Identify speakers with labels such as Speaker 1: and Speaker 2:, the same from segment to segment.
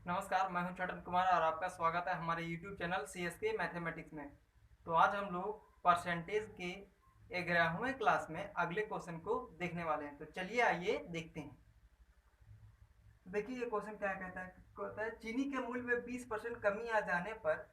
Speaker 1: नमस्कार, मैं हूं छोटन कुमार और आपका स्वागत है हमारे YouTube चैनल CSK मैथमेटिक्स में। तो आज हम लोग परसेंटेज के 11वें क्लास में अगले क्वेश्चन को देखने वाले हैं। तो चलिए आइए देखते हैं। देखिए ये क्वेश्चन क्या कहता है चीनी के मूल्य में 20% कमी आ जाने पर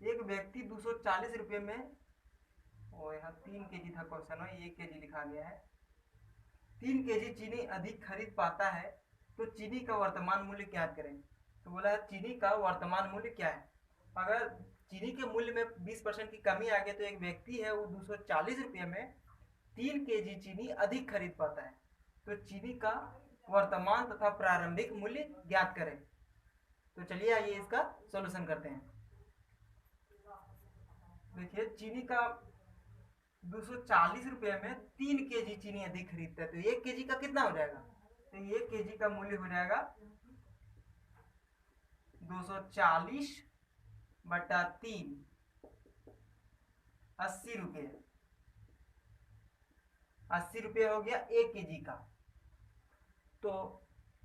Speaker 1: एक व्यक्ति 240 रुपये में, और यहाँ 3 kg था क्वेश्चन में, 1 kg लिखा गया है, 3 kg चीनी अधिक खरीद पाता है। तो चीनी का वर्तमान मूल्य ज्ञात करें। तो बोला है चीनी का वर्तमान मूल्य क्या है। अगर चीनी के मूल्य में 20% की कमी आ गई तो एक व्यक्ति है वो 240 रुपये में 3 kg चीनी अधिक खरीद पाता है। तो चीनी का वर्तमान तथा प्रारंभिक मूल्य ज्ञात करें। तो चलिए आइए इसका सॉल्यूशन करते हैं। देखिए चीनी का 240 रुपये में 3 kg चीनी अधिक खरीदता है, तो 1 kg का कितना हो जाएगा। तो 1 kg का मूल्य हो जाएगा 240 बटा 3, 80 रुपये। 80 रुपये हो गया 1 kg का। तो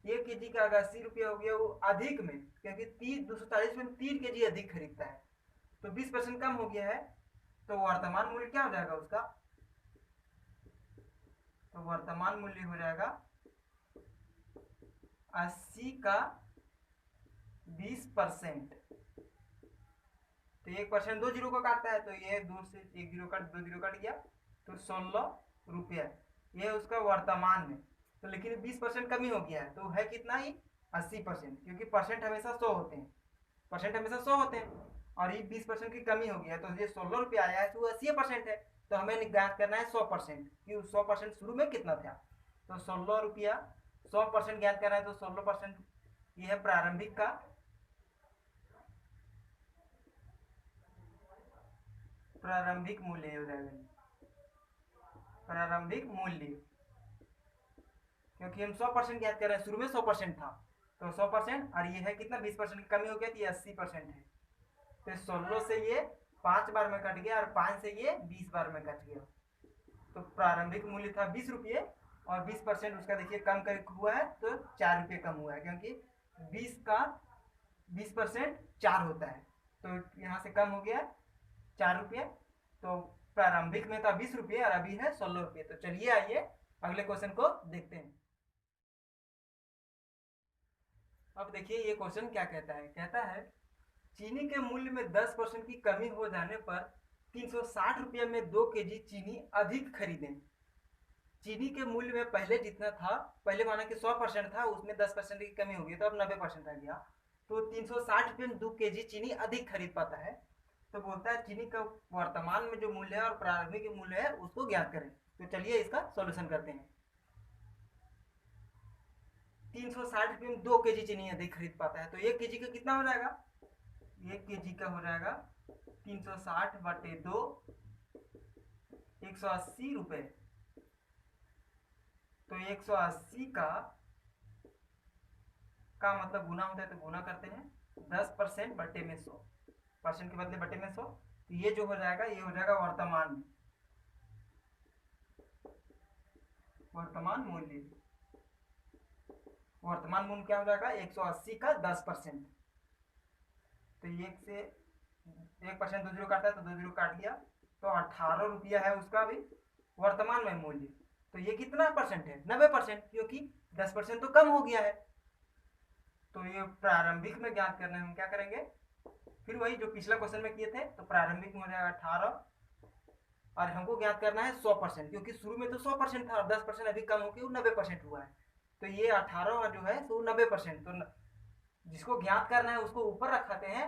Speaker 1: 1 kg का अगर 80 रुपये हो गया वो अधिक में, क्योंकि 240 में 3 kg अधिक खरीदता है तो 20% कम हो गया है। तो वर्तमान मूल्य क्या हो जाएगा उसका। तो वर्तमान मूल्य हो जाएगा 80 का 20%। तो 1% 2 जीरो को काटता है, तो ये 2 से 1 जीरो कट 2 जीरो कट गया, तो 16 रुपया ये उसका वर्तमान में। तो लेकिन 20% कमी हो गया है, तो है कितना ही 80%, क्योंकि परसेंट हमेशा 100 होते हैं, परसेंट हमेशा 100 होते हैं। और ये 20% की कमी हो गया है, तो ये 16 रुपया आया है, तो 80% है। तो हमें ज्ञात करना है 100% कि 100% शुरू में कितना था। तो 16 रुपया 100% ज्ञात करना है, तो 16% ये है प्रारंभिक का। प्रारंभिक मूल्य हो जाएगा, प्रारंभिक मूल्य, क्योंकि हम 100% ज्ञात कर रहे हैं, शुरू में 100% था तो 100%, और ये है कितना 20% की कमी हो गया तो ये 80% है। तो 16 से ये 5 बार में कट गया और 5 से ये 20 बार में कट गया। तो प्रारंभिक मूल्य था 20 रुपये और 20% उसका देखिए कम कर हुआ है, तो 4 रुपये कम हुआ है, क्योंकि 20 का 20% 4 होता है। तो यहाँ से कम हो गया 4 रुपये। तो प्रारंभिक में था 20 रुपये और अभी है 16 रुपये। तो चलिए आइए अगले क्वेश्चन को देखते हैं। अब देखिए ये क्वेश्चन क्या कहता है चीनी के मूल्य में 10% की कमी हो जाने पर 360 रुपये में 2 kg चीनी अधिक खरीदें। चीनी के मूल्य में पहले जितना था, पहले माना कि 100% था, उसमें 10% की कमी हो गई तो अब 90% आ गया। तो 360 रुपये में 2 kg चीनी अधिक खरीद पाता है। तो बोलता है चीनी का वर्तमान में जो मूल्य है और प्रारंभिक मूल्य है उसको ज्ञात करें। तो चलिए इसका सॉल्यूशन करते हैं। 360 रुपये में 2 kg चीनी अधिक खरीद पाता है, तो 1 kg का कितना हो जाएगा। 1 kg का हो जाएगा 360 बटे 2, 180 रुपये। तो 180 का मतलब गुना होता है, तो गुना करते हैं 10% बटे में 100, परसेंट के बदले बटे में 100। तो ये जो हो जाएगा ये हो जाएगा वर्तमान में, वर्तमान मूल्य। वर्तमान मूल्य क्या हो जाएगा 180 का 10%। तो एक से 1% 2 जीरो काटता है, तो 2 जीरो काट लिया, तो 18 रुपया है उसका भी वर्तमान में मूल्य। तो ये कितना परसेंट है 90%, क्योंकि 10% तो कम हो गया है। तो ये प्रारंभिक में ज्ञात करने हम क्या करेंगे, फिर वही जो पिछला क्वेश्चन में किए थे। तो प्रारंभिक में हो जाएगा 18 और हमको ज्ञात करना है 100%, क्योंकि शुरू में तो 100% था और 10% अभी कम होकर 90% हुआ है। तो ये 18 जो है तो 90%। तो जिसको ज्ञात करना है उसको ऊपर रखाते हैं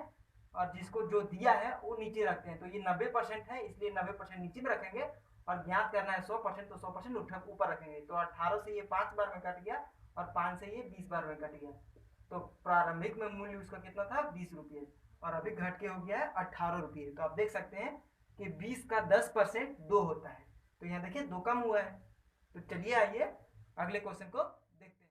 Speaker 1: और जिसको जो दिया है वो नीचे रखते हैं। तो ये 90% है, इसलिए 90% नीचे में रखेंगे और ज्ञात करना है 100%, तो 100% ऊपर रखेंगे। तो 18 से ये 5 बार में कट गया और 5 से ये 20 बार में कट गया। तो प्रारंभिक में मूल्य उसका कितना था 20 रुपये और अभी घट के हो गया है 18 रुपये। तो आप देख सकते हैं कि 20 का 10% 2 होता है। तो यहाँ देखिए 2 कम हुआ है। तो चलिए आइए अगले क्वेश्चन को देखते हैं।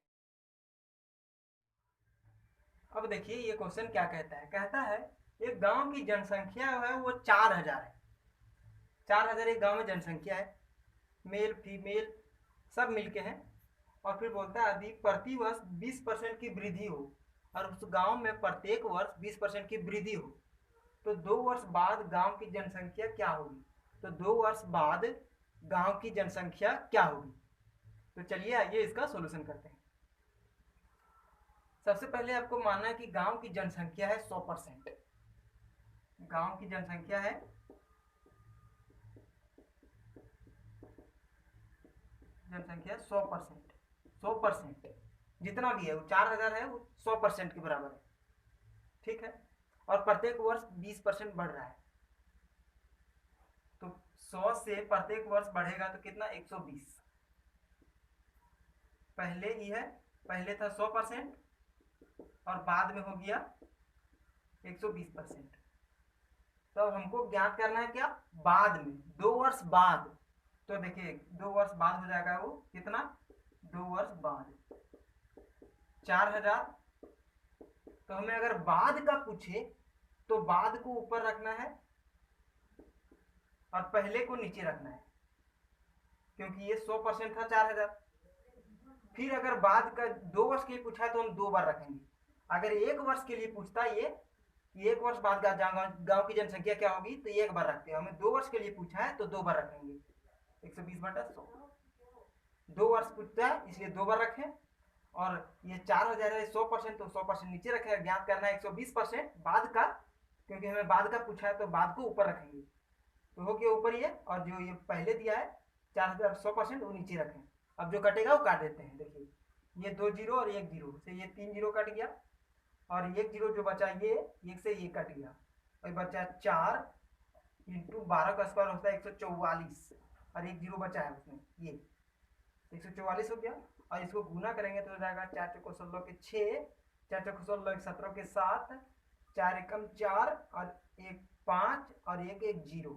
Speaker 1: अब देखिए ये क्वेश्चन क्या कहता है एक गांव की जनसंख्या है वो 4000 है। 4000 एक गांव में जनसंख्या है, मेल फीमेल सब मिलके हैं। और फिर बोलता है यदि प्रति वर्ष 20% की वृद्धि हो और उस गांव में प्रत्येक वर्ष 20% की वृद्धि हो, तो 2 वर्ष बाद गांव की जनसंख्या क्या होगी? तो 2 वर्ष बाद गांव की जनसंख्या क्या होगी? तो चलिए आइए इसका सॉल्यूशन करते हैं। सबसे पहले आपको मानना है कि गांव की जनसंख्या है 100%। गांव की जनसंख्या है 100%। 100% जितना भी है, वो 4000 है, वो 100% के बराबर है। ठीक है, और प्रत्येक वर्ष 20% बढ़ रहा है, तो 100 से प्रत्येक वर्ष बढ़ेगा तो कितना? 120। पहले ही है, पहले था 100% और बाद में हो गया 120%। तो अब हमको ज्ञात करना है क्या? बाद में, 2 वर्ष बाद। तो देखिए 2 वर्ष बाद हो जाएगा वो कितना? 2 वर्ष बाद 4000। तो हमें अगर बाद का पूछे तो बाद को ऊपर रखना है और पहले को नीचे रखना है, क्योंकि ये 100% था 4000। फिर अगर बाद का 2 वर्ष के लिए पूछा है तो हम 2 बार रखेंगे। अगर 1 वर्ष के लिए पूछता है ये 1 वर्ष बाद गांव की जनसंख्या क्या होगी, तो 1 बार रखते हैं। हमें 2 वर्ष के लिए पूछा है तो 2 बार रखेंगे। 120/100। 2 वर्ष पूछता है इसलिए 2 बार रखें, और ये 4000 है 100%, तो 100% नीचे रखें। ज्ञात करना है 120% बाद का, क्योंकि हमें बाद का पूछा है तो बाद को ऊपर रखेंगे। तो हो गया ऊपर ये, और जो ये पहले दिया है 4000 100% वो नीचे रखें। अब जो कटेगा वो काट देते हैं। देखिए ये 2 जीरो और 1 जीरो से ये 3 जीरो कट गया, और 1 जीरो जो बचा ये 1 से ये कट गया, और बचा 4 इंटू 12 का स्क्वायर होता है 144, और 1 जीरो बचा है उसमें, ये 144 हो गया। और इसको गुना करेंगे तो हो जाएगा 4 चौको 16 के 6, 4 चौको 16 17 के 7, 4 एकम 4 और 1 5 और 1 1 जीरो,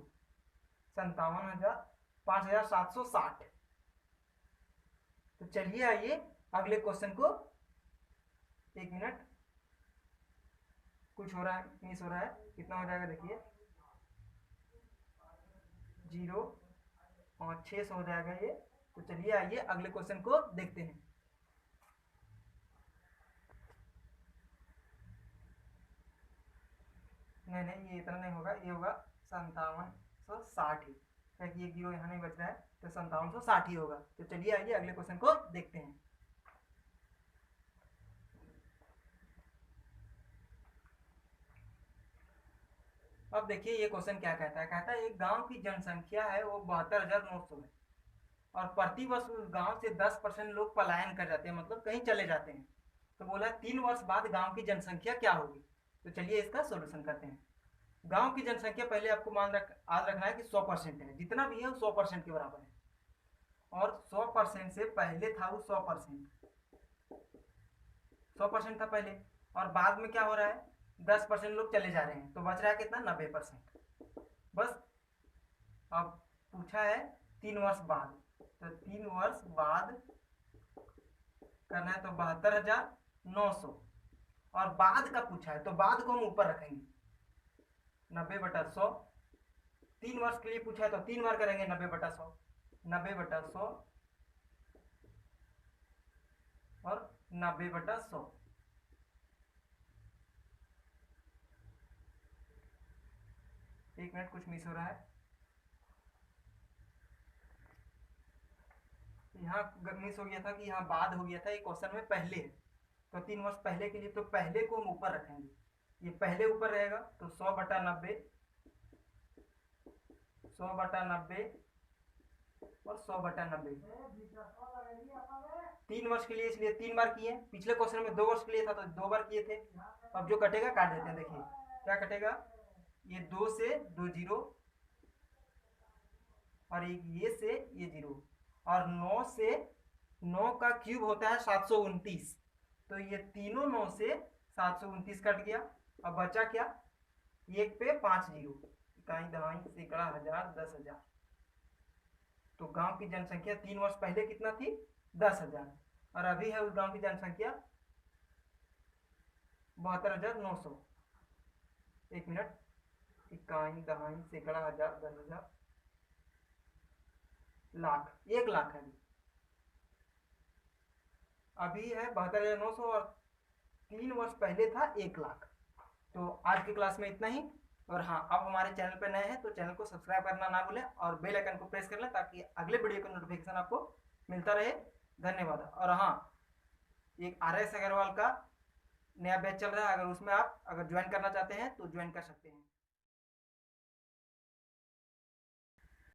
Speaker 1: 57,000 5760। तो चलिए आइए अगले क्वेश्चन को, 1 मिनट, कुछ हो रहा है, मिस हो रहा है। कितना हो जाएगा देखिए, 0 और 600 हो जाएगा ये। तो चलिए आइए अगले क्वेश्चन को देखते हैं। नहीं ये इतना नहीं होगा, ये होगा 5760 ही, क्योंकि 1 जीरो यहाँ नहीं बच रहा है, तो 5760 ही होगा। तो चलिए आइए अगले क्वेश्चन को देखते हैं। अब देखिए ये क्वेश्चन क्या कहता है। कहता है एक गांव की जनसंख्या है वो 72,900 है, और प्रति वर्ष उस गांव से 10% लोग पलायन कर जाते हैं, मतलब कहीं चले जाते हैं। तो बोला 3 वर्ष बाद गांव की जनसंख्या क्या होगी? तो चलिए इसका सोल्यूशन करते हैं। गांव की जनसंख्या पहले आपको याद रखना है कि 100% है, जितना भी है वो 100% के बराबर है, और 100% से पहले था वो 100% था पहले, और बाद में क्या हो रहा है? 10% लोग चले जा रहे हैं, तो बच रहा है कितना? 90%। बस अब पूछा है 3 वर्ष बाद, तो 3 वर्ष बाद करना है, तो 72,900, और बाद का पूछा है तो बाद को हम ऊपर रखेंगे 90/100। 3 वर्ष के लिए पूछा है तो 3 बार करेंगे 90/100, 90/100 और 90/100। एक मिनट, कुछ मिस हो रहा है यहाँ, मिस हो गया था कि यहाँ बाद हो गया था, ये क्वेश्चन में पहले है, तो 3 वर्ष पहले के लिए, तो पहले को हम ऊपर रखेंगे। ये पहले ऊपर रहेगा तो 100/90, 100/90 और 100/90। 3 वर्ष के लिए इसलिए 3 बार किए। पिछले क्वेश्चन में 2 वर्ष के लिए था तो 2 बार किए थे। अब जो कटेगा काट देते हैं। देखिए क्या कटेगा, ये 2 से 2 जीरो, और एक ये से ये जीरो, और 9 से 9 का क्यूब होता है 729, तो ये तीनों 9 से 729 कट गया। अब बचा क्या? 1 पे 5 जीरो, इकाई दहाई सैकड़ा हजार 10,000। तो गांव की जनसंख्या 3 वर्ष पहले कितना थी? 10,000, और अभी है उस गांव की जनसंख्या 72,900। 1 मिनट, इकाई दहाई सैकड़ा हजार 10,000 लाख, 1 लाख है अभी है 72,900, और 3 वर्ष पहले था 1 लाख। तो आज की क्लास में इतना ही। और हाँ, आप हमारे चैनल पर नए हैं तो चैनल को सब्सक्राइब करना ना भूलें और बेल आइकन को प्रेस कर लें ताकि अगले वीडियो का नोटिफिकेशन आपको मिलता रहे। धन्यवाद। और हाँ, एक RS अग्रवाल का नया बैच चल रहा है, अगर उसमें आप ज्वाइन करना चाहते हैं तो ज्वाइन कर सकते हैं।